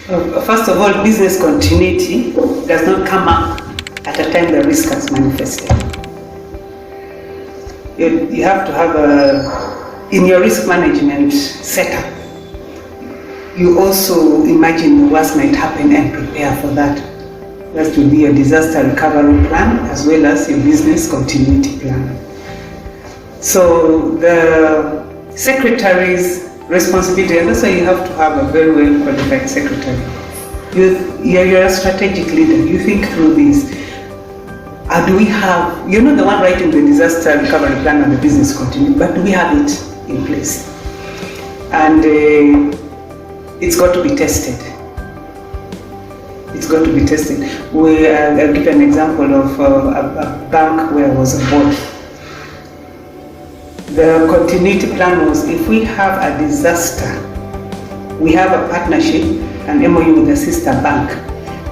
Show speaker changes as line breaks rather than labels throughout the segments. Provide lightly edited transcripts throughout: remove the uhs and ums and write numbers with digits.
First of all, business continuity does not come up at a time the risk has manifested. You have to have in your risk management setup, you also imagine the worst might happen and prepare for that. That will be your disaster recovery plan as well as your business continuity plan. So the secretary's responsibility, and that's why you have to have a very well qualified secretary. You're a strategic leader, you think through this. Do we have, you're not the one writing the disaster recovery plan and the business continuity, but do we have it in place? And it's got to be tested. It's got to be tested. I'll give an example of a bank where I was on board. The continuity plan was, if we have a disaster, we have a partnership, an MOU with the sister bank.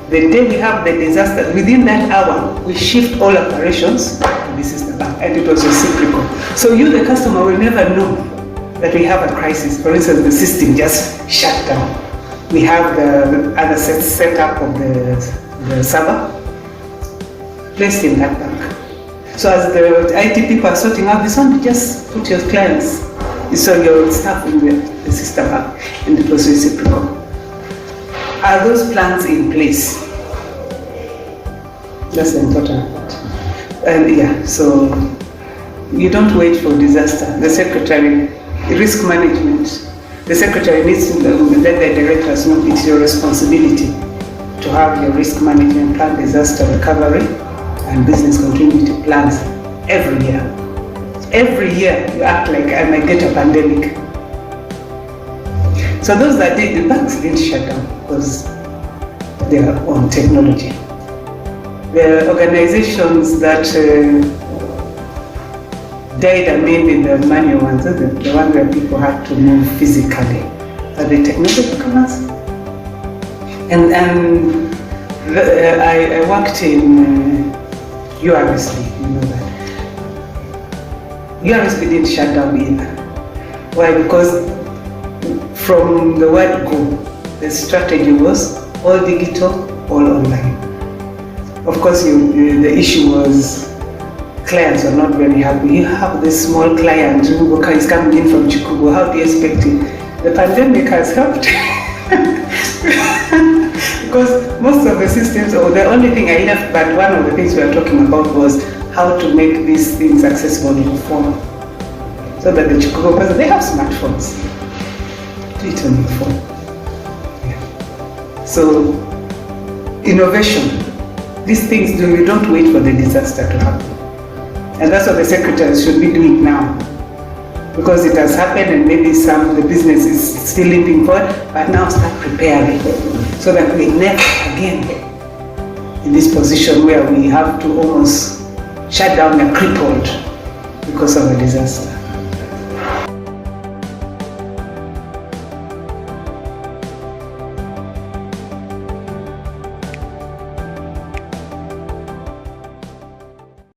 The day we have the disaster, within that hour, we shift all operations to the sister bank, and it was reciprocal. So you, the customer, will never know that we have a crisis. For instance, the system just shut down. We have the other setup of the server placed in that bank. So as the IT people are sorting out this one, you just put your clients, so your staff in the sister bank, and it was reciprocal. Are those plans in place? That's the important part. And yeah, so you don't wait for disaster. The secretary, risk management, the secretary needs to let the directors know it's your responsibility to have your risk management plan, disaster recovery, and business continuity plans every year. Every year you act like I might get a pandemic. So those that did, the banks didn't shut down because they are on technology. The organizations that died are mainly the manual ones, the one where people had to move physically. Are the technology comers? And I worked in URSB, you know that. URSB didn't shut down either. Why? Because from the word go, the strategy was all digital, all online. Of course, the issue was clients are not very happy. You have this small client who is coming in from Chikubu, how do you expect it? The pandemic has helped. Because most of the systems, or the only thing I left, but one of the things we were talking about was how to make these things accessible in the phone. So that the Chikubu person, they have smartphones. Do it on your phone. Yeah. So, innovation. These things, you don't wait for the disaster to happen. And that's what the secretaries should be doing now. Because it has happened and maybe the business is still limping forward, but now start preparing so that we never again in this position where we have to almost shut down and crippled because of a disaster.